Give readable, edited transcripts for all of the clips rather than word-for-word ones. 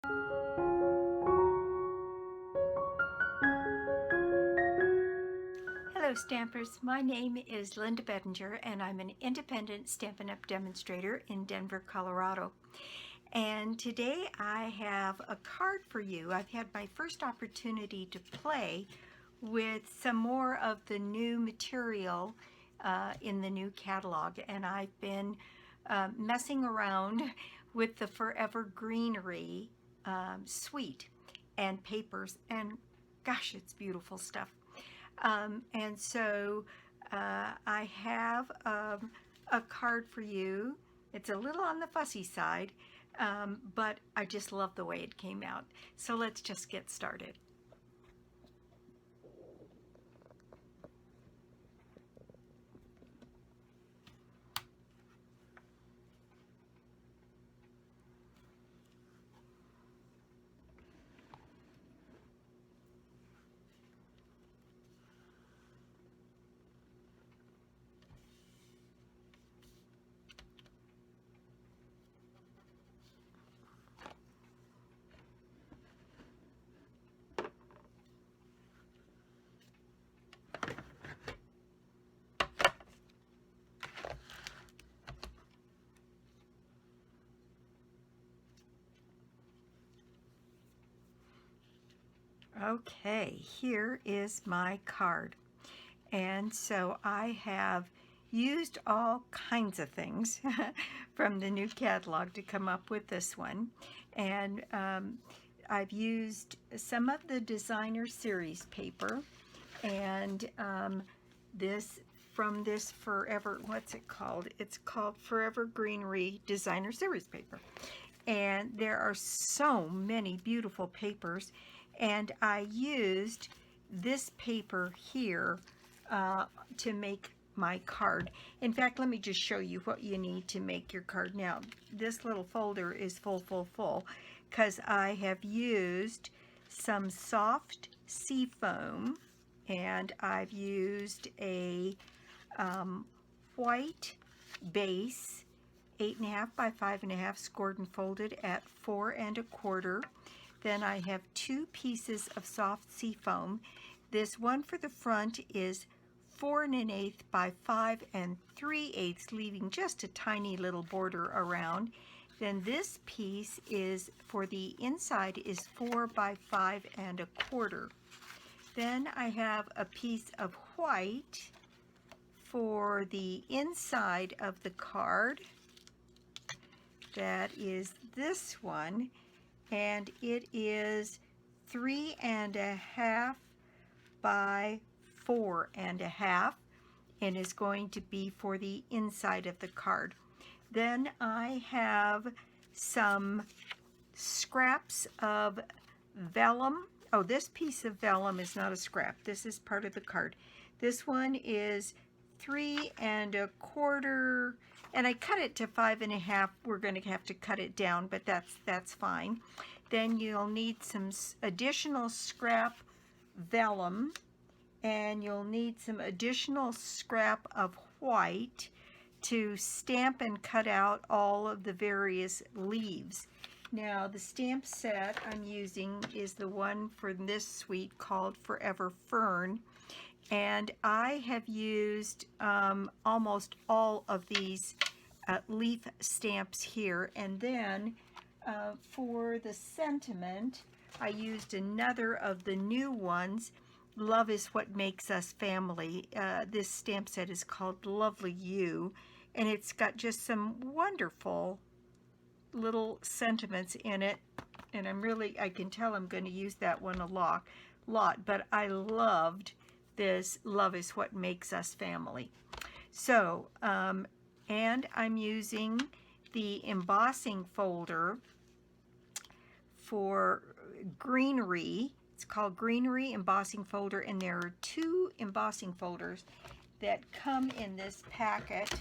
Hello Stampers, my name is Linda Bedinger and I'm an independent Stampin' Up! Demonstrator in Denver, Colorado. And today I have a card for you. I've had my first opportunity to play with some more of the new material in the new catalog, and I've been messing around with the Forever Greenery suite and papers, and gosh, it's beautiful stuff. And so I have a card for you. It's a little on the fussy side, but I just love the way it came out. So let's just get started. Okay, here is my card. And so I have used all kinds of things from the new catalog to come up with this one. And I've used some of the designer series paper and this from this Forever, what's it called? It's called Forever Greenery Designer Series paper. And there are so many beautiful papers, and I used this paper here to make my card. In fact, let me just show you what you need to make your card. Now, this little folder is full, because I have used some Soft Seafoam, and I've used a white base, 8.5 by 5.5, scored and folded at 4 1/4. Then I have 2 pieces of Soft Seafoam. This one for the front is 4 1/8 by 5 3/8, leaving just a tiny little border around. Then this piece is for the inside is 4 by 5 1/4. Then I have a piece of white for the inside of the card. That is this one, and it is 3 1/2 by 4 1/2, and is going to be for the inside of the card. Then I have some scraps of vellum. Oh, this piece of vellum is not a scrap. This is part of the card. This one is 3 1/4, and I cut it to 5 1/2. We're going to have to cut it down, but that's fine. Then you'll need some additional scrap vellum, and you'll need some additional scrap of white to stamp and cut out all of the various leaves. Now, the stamp set I'm using is the one for this suite called Forever Fern, and I have used almost all of these leaf stamps here. And then for the sentiment, I used another of the new ones. Love is what makes us family. This stamp set is called Lovely You, and it's got just some wonderful little sentiments in it, and I can tell I'm going to use that one a lot, but I loved this Love is what makes us family. So, and I'm using the embossing folder for Greenery. It's called Greenery Embossing Folder, and there are 2 embossing folders that come in this packet.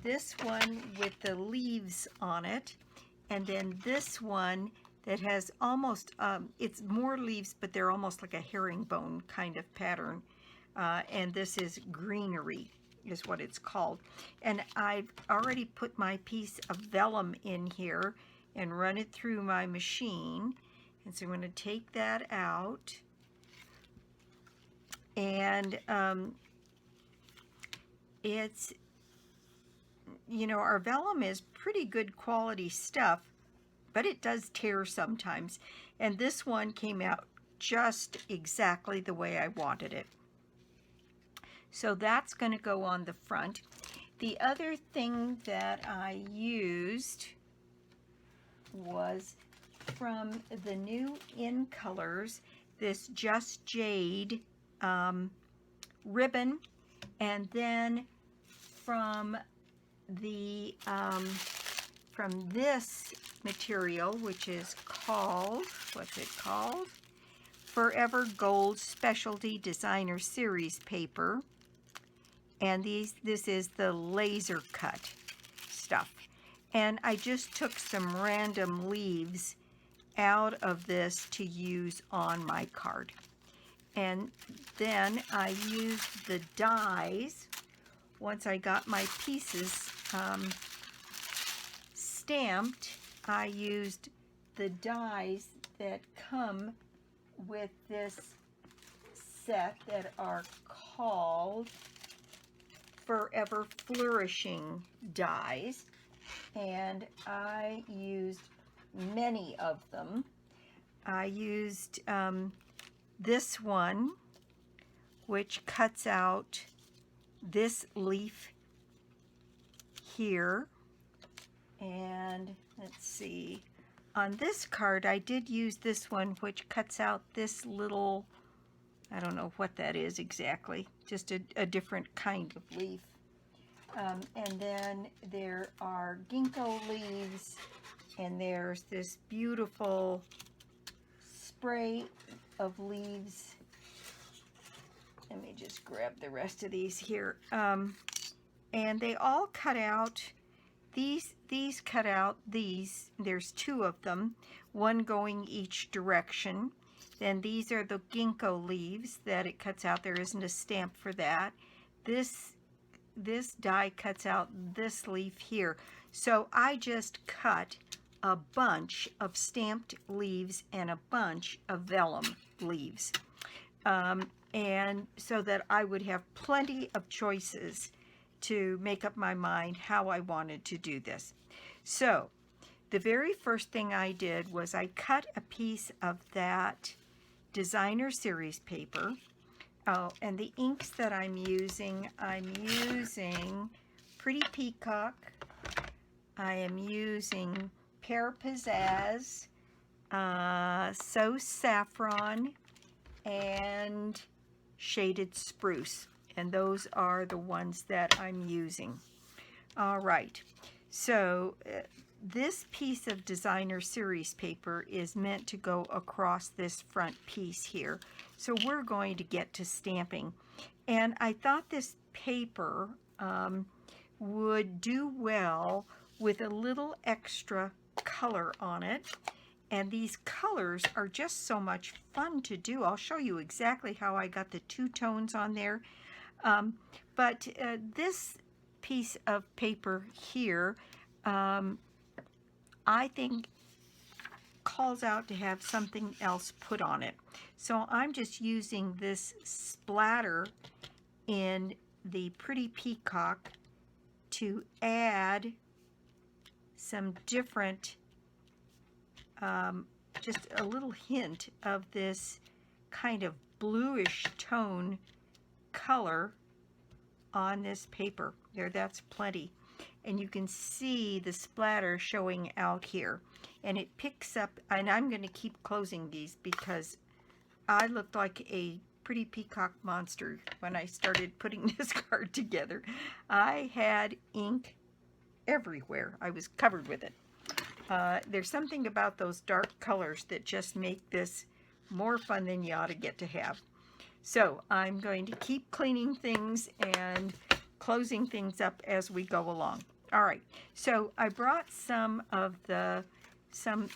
This one with the leaves on it, and then this one that has almost, it's more leaves, but they're almost like a herringbone kind of pattern. And this is Greenery, is what it's called. And I've already put my piece of vellum in here, and run it through my machine. And so I'm going to take that out. And it's, you know, our vellum is pretty good quality stuff, but it does tear sometimes. And this one came out just exactly the way I wanted it. So that's going to go on the front. The other thing that I used was from the new In Colors, this Just Jade ribbon, and then from the from this material, which is called, what's it called? Forever Gold Specialty Designer Series paper. And this is the laser cut stuff. And I just took some random leaves out of this to use on my card. And then I used the dies. Once I got my pieces stamped, I used the dies that come with this set that are called Forever Flourishing dies, and I used many of them. I used this one, which cuts out this leaf here, and let's see, on this card I did use this one, which cuts out this little, I don't know what that is exactly, just a different kind of leaf. And then there are ginkgo leaves, and there's this beautiful spray of leaves. Let me just grab the rest of these here. And they all cut out, these cut out these, there's two of them, one going each direction. Then these are the ginkgo leaves that it cuts out. There isn't a stamp for that. This die cuts out this leaf here. So I just cut a bunch of stamped leaves and a bunch of vellum leaves. And so that I would have plenty of choices to make up my mind how I wanted to do this. So the very first thing I did was I cut a piece of that designer series paper. Oh, and the inks that I'm using Pretty Peacock. I am using Pear Pizzazz, So Saffron, and Shaded Spruce. And those are the ones that I'm using. All right, so this piece of designer series paper is meant to go across this front piece here. So we're going to get to stamping. And I thought this paper would do well with a little extra color on it. And these colors are just so much fun to do. I'll show you exactly how I got the two tones on there. But this piece of paper here, I think calls out to have something else put on it. So I'm just using this splatter in the Pretty Peacock to add some different, just a little hint of this kind of bluish tone color on this paper. There, that's plenty. And you can see the splatter showing out here. And it picks up, and I'm going to keep closing these because I looked like a Pretty Peacock monster when I started putting this card together. I had ink everywhere. I was covered with it. There's something about those dark colors that just make this more fun than you ought to get to have. So I'm going to keep cleaning things and closing things up as we go along. All right, so I brought some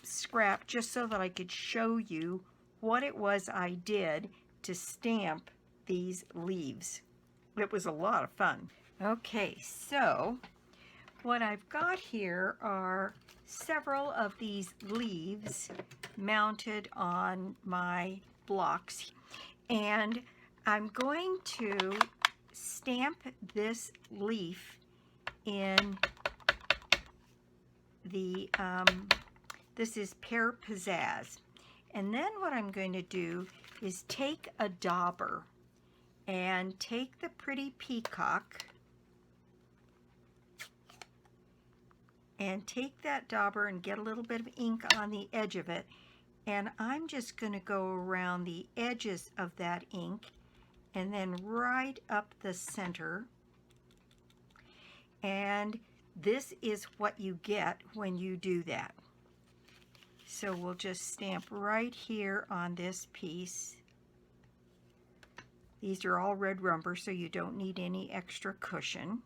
scrap just so that I could show you what it was I did to stamp these leaves. It was a lot of fun. Okay, so what I've got here are several of these leaves mounted on my blocks, and I'm going to stamp this leaf in the this is Pear Pizzazz. And then what I'm going to do is take a dauber and take the pretty peacock and take that dauber and get a little bit of ink on the edge of it, and I'm just going to go around the edges of that ink and then right up the center. And this is what you get when you do that. So we'll just stamp right here on this piece. These are all red lumber, so you don't need any extra cushion.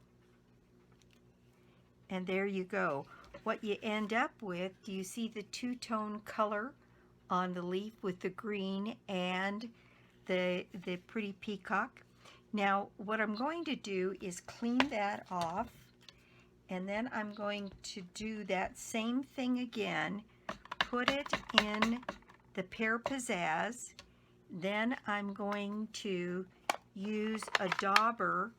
And there you go. What you end up with, do you see the two-tone color on the leaf with the green and the pretty peacock? Now, what I'm going to do is clean that off, and then I'm going to do that same thing again, put it in the Pear Pizzazz. Then I'm going to use a dauber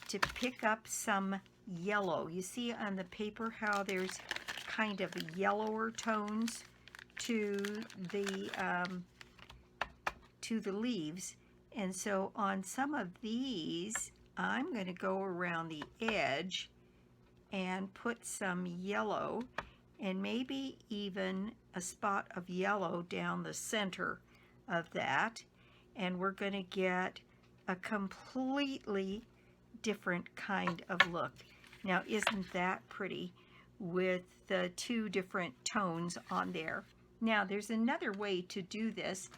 to pick up some yellow. You see on the paper how there's kind of yellower tones to the leaves, and so on some of these I'm going to go around the edge and put some yellow, and maybe even a spot of yellow down the center of that, and we're going to get a completely different kind of look. Now, isn't that pretty with the two different tones on there? Now, there's another way to do this,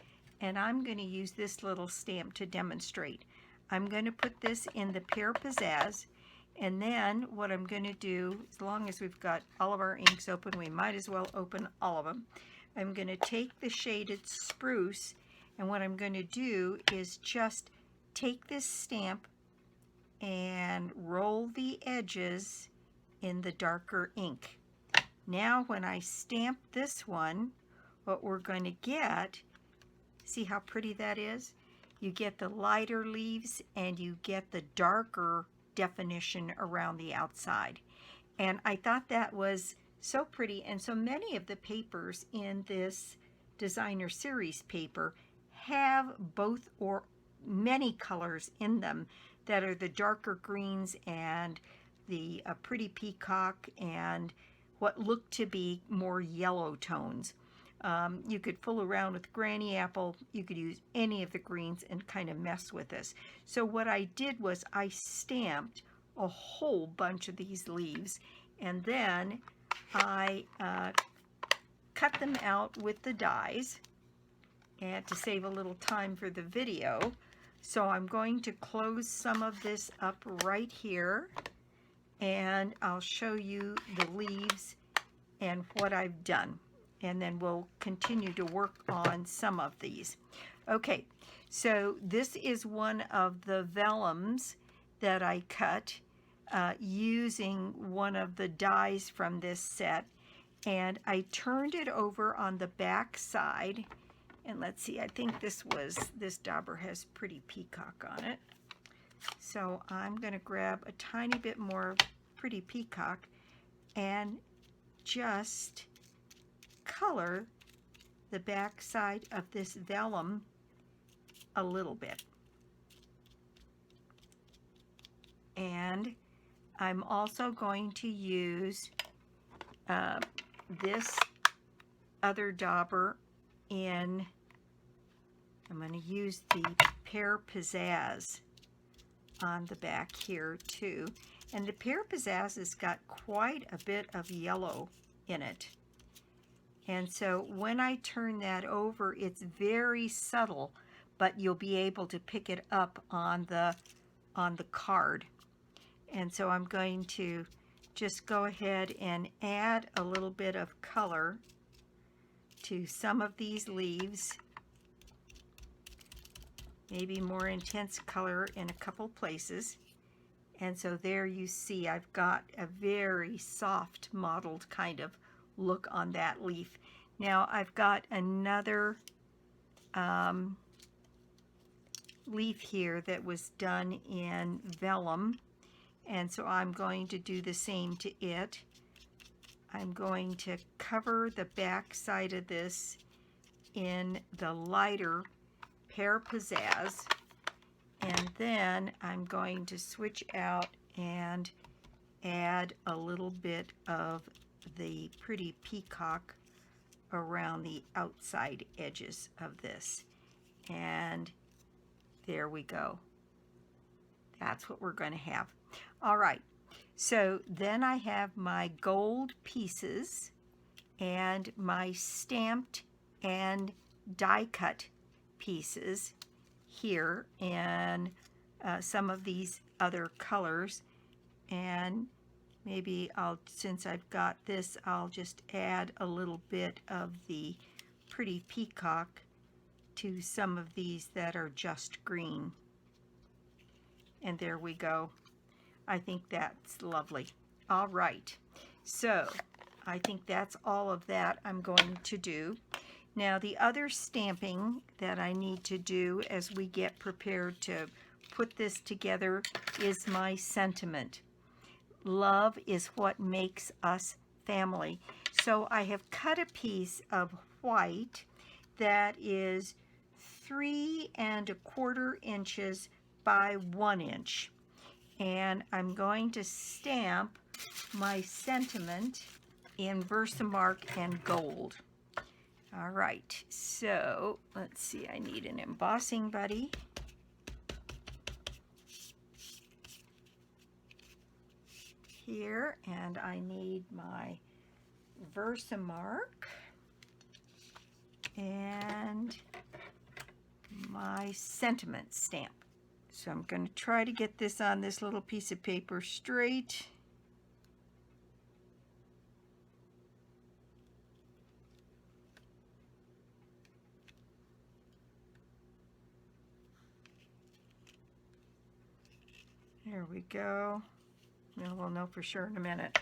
and I'm going to use this little stamp to demonstrate. I'm going to put this in the Pear Pizzazz, and then what I'm going to do, as long as we've got all of our inks open, we might as well open all of them. I'm going to take the shaded spruce, and what I'm going to do is just take this stamp and roll the edges in the darker ink. Now when I stamp this one, what we're going to get, see how pretty that is? You get the lighter leaves and you get the darker definition around the outside. And I thought that was so pretty, and so many of the papers in this designer series paper have both or many colors in them that are the darker greens and the pretty peacock and what look to be more yellow tones. You could fool around with granny apple. You could use any of the greens and kind of mess with this. So what I did was I stamped a whole bunch of these leaves, and then I cut them out with the dies, and to save a little time for the video. So I'm going to close some of this up right here, and I'll show you the leaves and what I've done, and then we'll continue to work on some of these. Okay, so this is one of the vellums that I cut using one of the dies from this set, and I turned it over on the back side. And let's see, I think this dauber has pretty peacock on it. So I'm going to grab a tiny bit more pretty peacock and just color the back side of this vellum a little bit. And I'm also going to use this other dauber in, I'm going to use the Pear Pizzazz on the back here too. And the Pear Pizzazz has got quite a bit of yellow in it. And so when I turn that over, it's very subtle, but you'll be able to pick it up on the card. And so I'm going to just go ahead and add a little bit of color to some of these leaves, maybe more intense color in a couple places, And so there you see I've got a very soft mottled kind of look on that leaf. Now I've got another leaf here that was done in vellum, and so I'm going to do the same to it. I'm going to cover the back side of this in the lighter Pear Pizzazz, and then I'm going to switch out and add a little bit of the pretty peacock around the outside edges of this. And there we go. That's what we're going to have. All right, so then I have my gold pieces and my stamped and die cut pieces here in some of these other colors, and maybe since I've got this, I'll just add a little bit of the pretty peacock to some of these that are just green. And there we go. I think that's lovely. All right, so I think that's all of that I'm going to do. Now the other stamping that I need to do as we get prepared to put this together is my sentiment. Love is what makes us family. So I have cut a piece of white that is 3 1/4 inches by 1 inch. And I'm going to stamp my sentiment in Versamark and gold. All right, so let's see, I need an embossing buddy. Here, and I need my Versamark and my sentiment stamp. So I'm going to try to get this on this little piece of paper straight. There we go. Now we'll know for sure in a minute.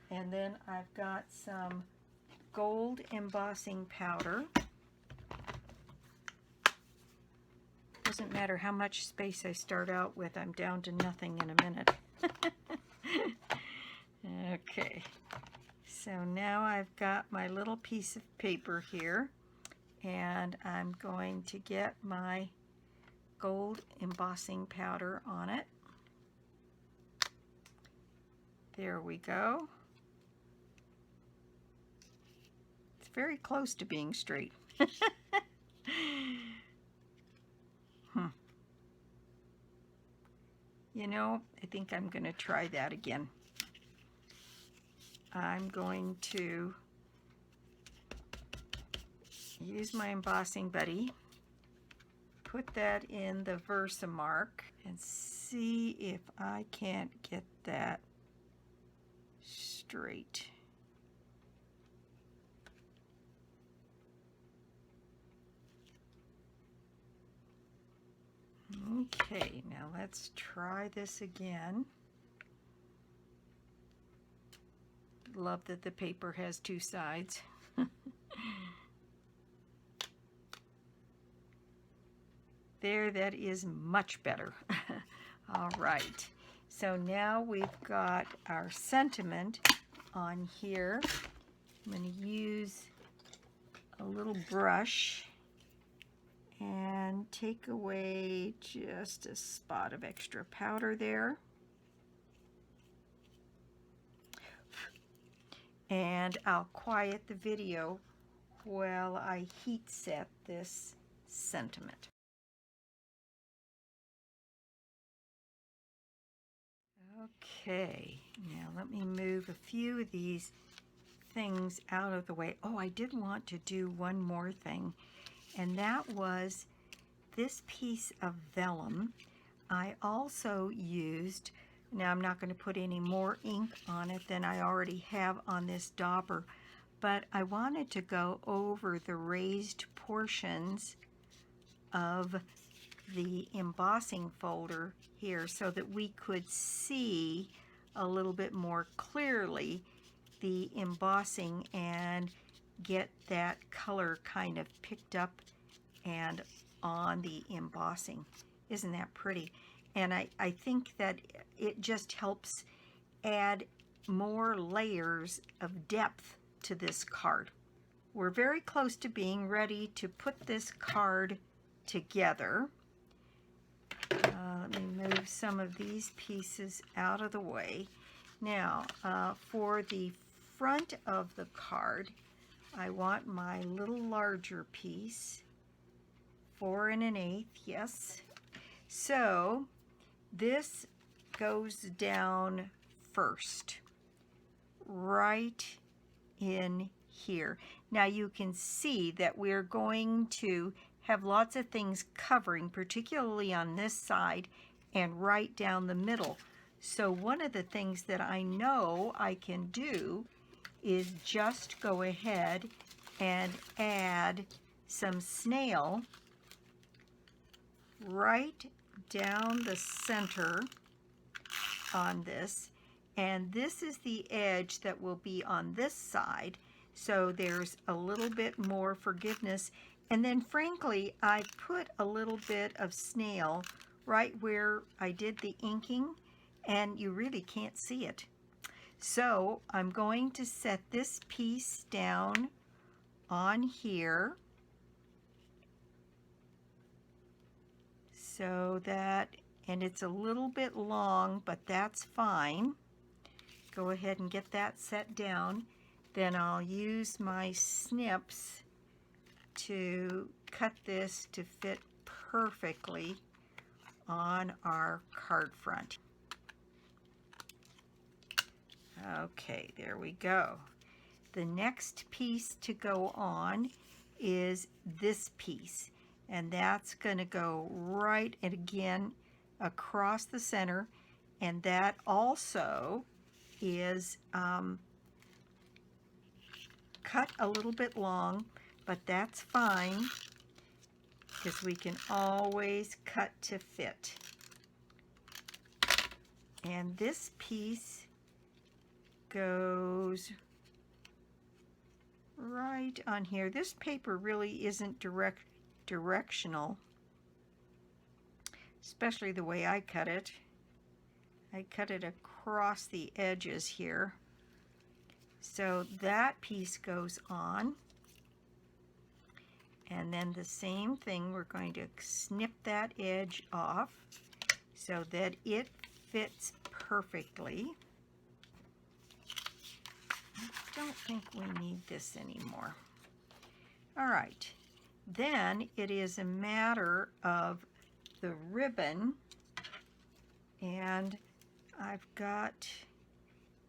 And then I've got some gold embossing powder. Doesn't matter how much space I start out with, I'm down to nothing in a minute. Okay, so now I've got my little piece of paper here, and I'm going to get my gold embossing powder on it. There we go. It's very close to being straight. You know, I think I'm going to try that again. I'm going to use my embossing buddy, put that in the Versamark, and see if I can't get that straight. Okay, now let's try this again. Love that the paper has two sides. There, that is much better. All right, so now we've got our sentiment on here. I'm going to use a little brush and take away just a spot of extra powder there. And I'll quiet the video while I heat set this sentiment. Okay, now let me move a few of these things out of the way. Oh, I did want to do one more thing, and that was this piece of vellum. I also used, now I'm not going to put any more ink on it than I already have on this dauber, but I wanted to go over the raised portions of the embossing folder here so that we could see a little bit more clearly the embossing and get that color kind of picked up and on the embossing. Isn't that pretty? And I think that it just helps add more layers of depth to this card. We're very close to being ready to put this card together. Let me move some of these pieces out of the way. Now, for the front of the card, I want my little larger piece, 4 1/8, yes. So this goes down first, right in here. Now you can see that we're going to have lots of things covering, particularly on this side and right down the middle. So one of the things that I know I can do is just go ahead and add some snail right down the center on this, and this is the edge that will be on this side, so there's a little bit more forgiveness. And then frankly, I put a little bit of snail right where I did the inking, and you really can't see it. So I'm going to set this piece down on here so that, and it's a little bit long, but that's fine. Go ahead and get that set down. Then I'll use my snips to cut this to fit perfectly on our card front. Okay, there we go. The next piece to go on is this piece, and that's going to go right and again across the center, and that also is cut a little bit long, but that's fine because we can always cut to fit. And this piece goes right on here. This paper really isn't directional, especially the way I cut it. I cut it across the edges here. So that piece goes on. And then the same thing, we're going to snip that edge off so that it fits perfectly. I don't think we need this anymore. All right, then it is a matter of the ribbon, and I've got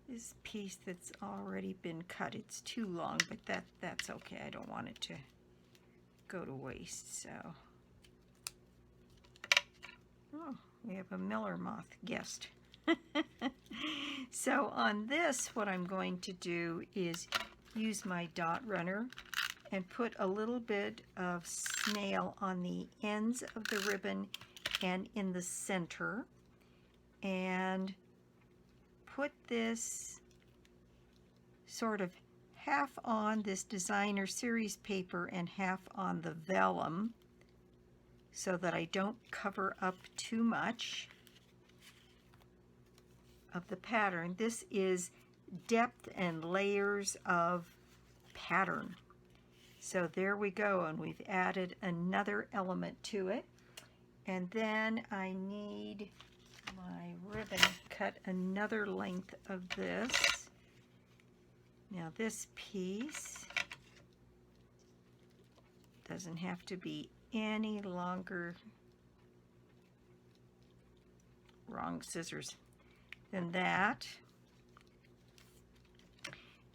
this piece that's already been cut. It's too long, but that's okay. I don't want it to go to waste. So, oh, we have a Miller moth guest. So on this, what I'm going to do is use my dot runner and put a little bit of snail on the ends of the ribbon and in the center, and put this sort of half on this designer series paper and half on the vellum so that I don't cover up too much of the pattern. This is depth and layers of pattern. So there we go, and we've added another element to it. And then I need my ribbon, cut another length of this. Now this piece doesn't have to be any longer, wrong scissors, than that.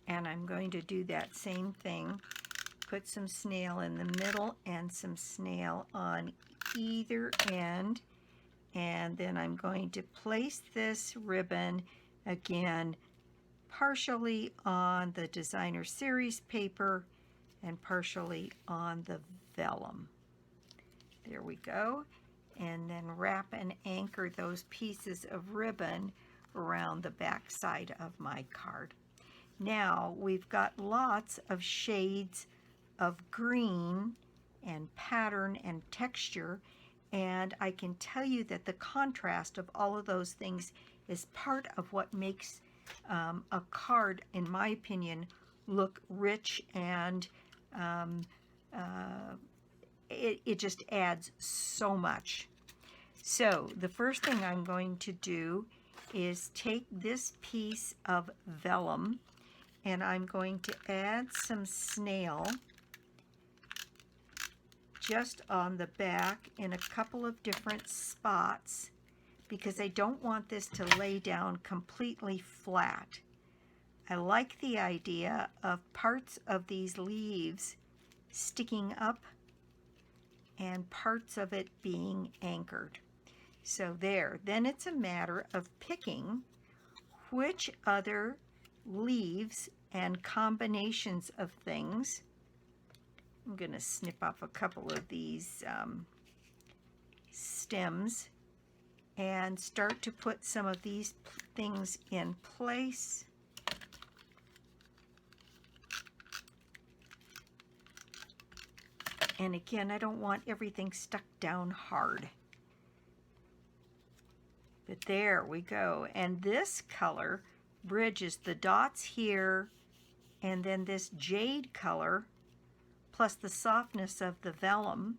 And I'm going to do that same thing. Put some snail in the middle and some snail on either end. And then I'm going to place this ribbon again partially on the designer series paper and partially on the vellum. There we go. and then wrap and anchor those pieces of ribbon around the back side of my card. Now we've got lots of shades of green and pattern and texture, and I can tell you that the contrast of all of those things is part of what makes a card, in my opinion, look rich, and it just adds so much. So the first thing I'm going to do is take this piece of vellum, and I'm going to add some snail just on the back in a couple of different spots, because I don't want this to lay down completely flat. I like the idea of parts of these leaves sticking up and parts of it being anchored. So there, then it's a matter of picking which other leaves and combinations of things. I'm going to snip off a couple of these stems and start to put some of these things in place. And again, I don't want everything stuck down hard. But there we go. And this color bridges the dots here, and then this jade color, plus the softness of the vellum,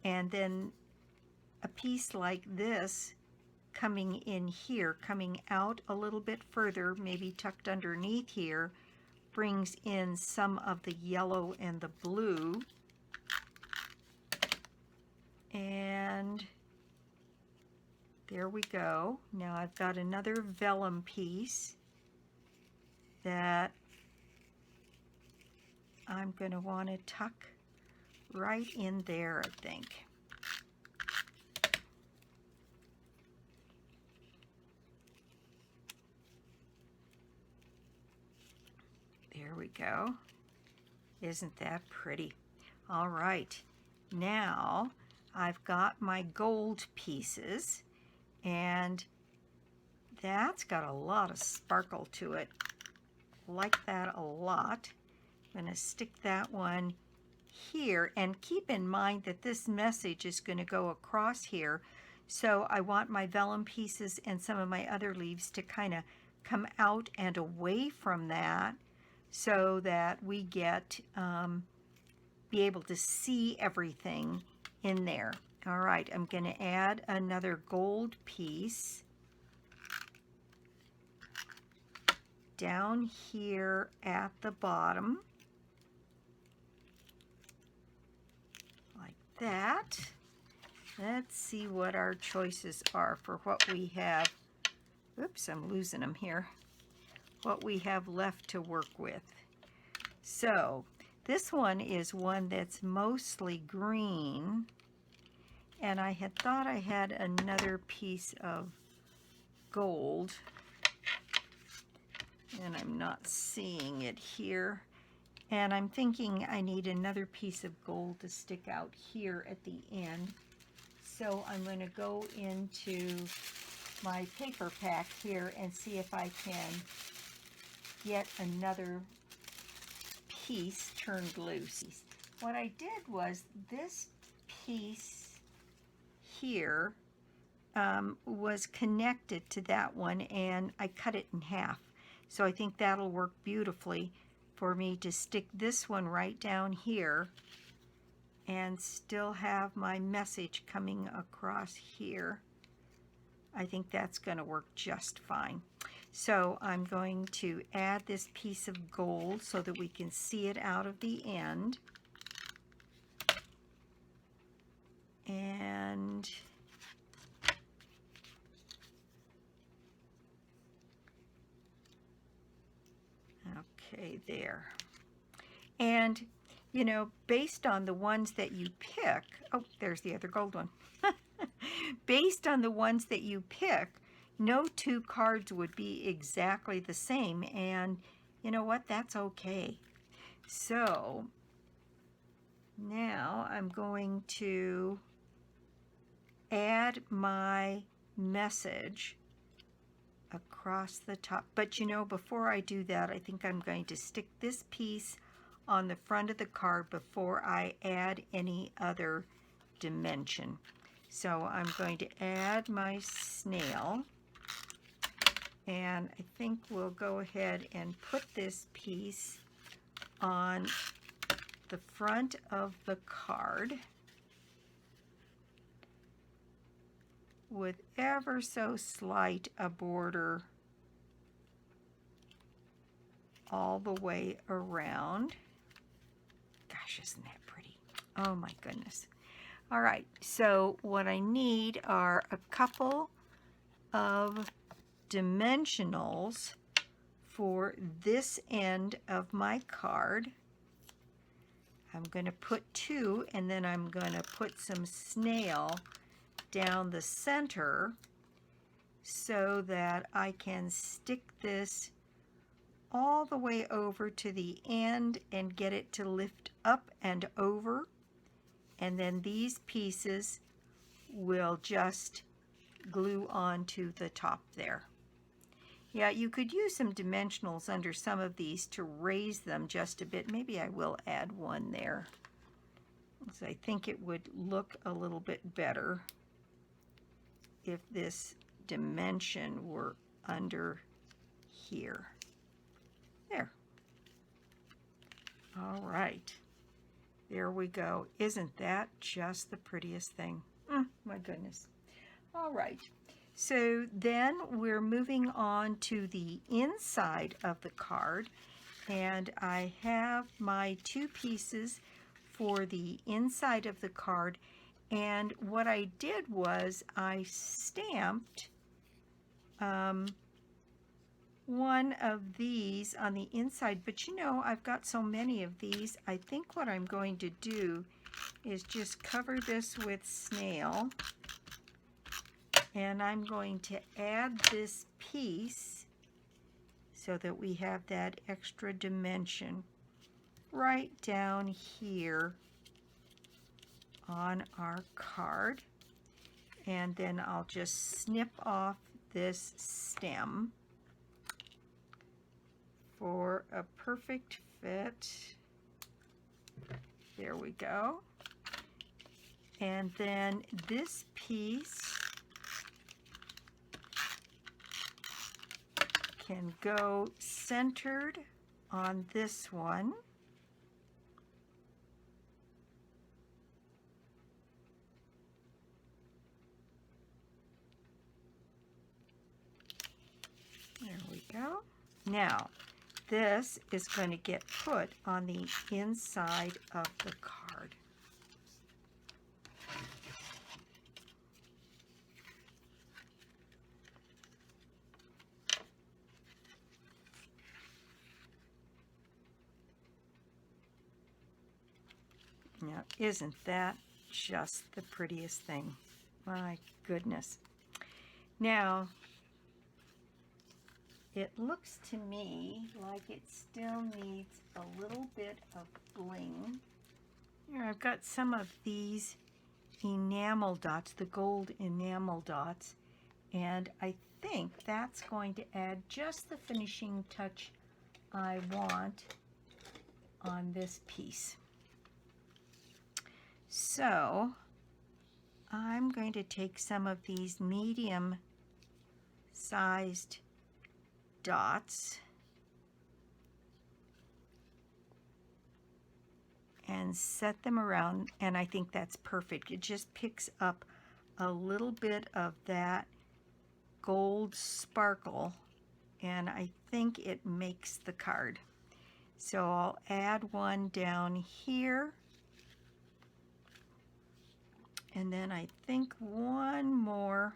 and then a piece like this coming in here, coming out a little bit further, maybe tucked underneath here, brings in some of the yellow and the blue. And there we go. Now I've got another vellum piece that I'm going to want to tuck right in there, I think. There we go. Isn't that pretty? All right. Now I've got my gold pieces, and that's got a lot of sparkle to it. Like that a lot. I'm going to stick that one here, and keep in mind that this message is going to go across here, so I want my vellum pieces and some of my other leaves to kind of come out and away from that, so that we get be able to see everything in there. All right, I'm going to add another gold piece down here at the bottom, like that. Let's see what our choices are for what we have. Oops, I'm losing them here. What we have left to work with. So this one is one that's mostly green, and I had thought I had another piece of gold, and I'm not seeing it here. And I'm thinking I need another piece of gold to stick out here at the end. So I'm going to go into my paper pack here and see if I can get another piece turned loose. What I did was this piece here was connected to that one, and I cut it in half. So I think that'll work beautifully for me to stick this one right down here and still have my message coming across here. I think that's going to work just fine. So I'm going to add this piece of gold so that we can see it out of the end. And okay, there. And you know, based on the ones that you pick, oh, there's the other gold one. Based on the ones that you pick, no two cards would be exactly the same, and you know what? That's okay. So now I'm going to add my message across the top. But you know, before I do that, I think I'm going to stick this piece on the front of the card before I add any other dimension. So I'm going to add my snail, and I think we'll go ahead and put this piece on the front of the card with ever so slight a border all the way around. Gosh, isn't that pretty? Oh my goodness. All right, so what I need are a couple of dimensionals for this end of my card. I'm going to put 2, and then I'm going to put some snail down the center so that I can stick this all the way over to the end and get it to lift up and over, and then these pieces will just glue onto the top there. Yeah, you could use some dimensionals under some of these to raise them just a bit. Maybe I will add one there, because I think it would look a little bit better if this dimension were under here. There. All right. There we go. Isn't that just the prettiest thing? My goodness. All right. So then we're moving on to the inside of the card, and I have my 2 pieces for the inside of the card. And what I did was I stamped one of these on the inside, but you know, I've got so many of these, I think what I'm going to do is just cover this with snail, and I'm going to add this piece so that we have that extra dimension right down here on our card. And then I'll just snip off this stem for a perfect fit. There we go. And then this piece can go centered on this one. There we go. Now, this is going to get put on the inside of the card. Now, isn't that just the prettiest thing? My goodness. Now, it looks to me like it still needs a little bit of bling. Here, I've got some of these enamel dots, the gold enamel dots, and I think that's going to add just the finishing touch I want on this piece. So I'm going to take some of these medium-sized dots and set them around, and I think that's perfect. It just picks up a little bit of that gold sparkle, and I think it makes the card. So I'll add one down here, and then I think one more,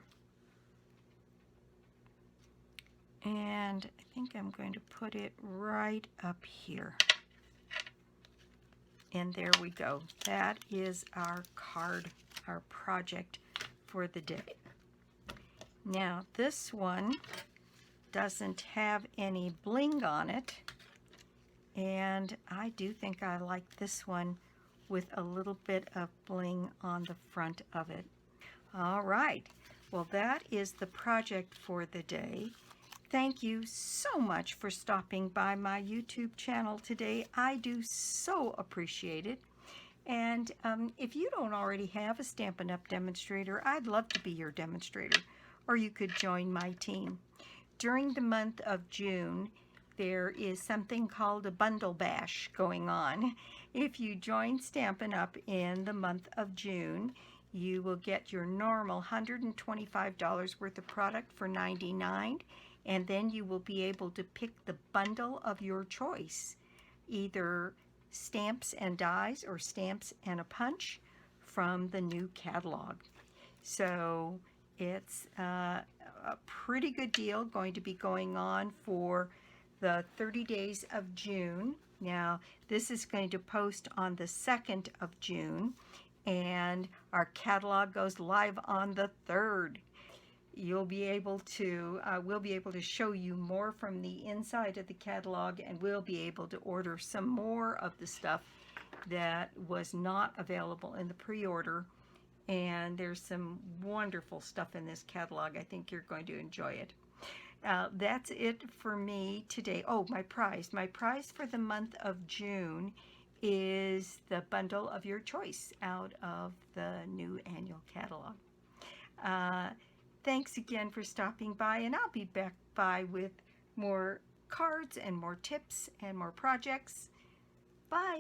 and I think I'm going to put it right up here. And there we go. That is our card, our project for the day. Now this one doesn't have any bling on it, and I do think I like this one with a little bit of bling on the front of it. All right. Well, that is the project for the day. Thank you so much for stopping by my YouTube channel today. I do so appreciate it. And if you don't already have a Stampin' Up! Demonstrator, I'd love to be your demonstrator, or you could join my team. During the month of June, there is something called a bundle bash going on. If you join Stampin' Up! In the month of June, you will get your normal $125 worth of product for $99, and then you will be able to pick the bundle of your choice, either stamps and dies or stamps and a punch from the new catalog. So it's a pretty good deal, going to be going on for the 30 days of June. Now, this is going to post on the 2nd of June, and our catalog goes live on the 3rd. You'll be able to, we'll be able to show you more from the inside of the catalog, and we'll be able to order some more of the stuff that was not available in the pre-order. And there's some wonderful stuff in this catalog. I think you're going to enjoy it. That's it for me today. Oh, my prize. My prize for the month of June is the bundle of your choice out of the new annual catalog. Thanks again for stopping by, and I'll be back by with more cards and more tips and more projects. Bye.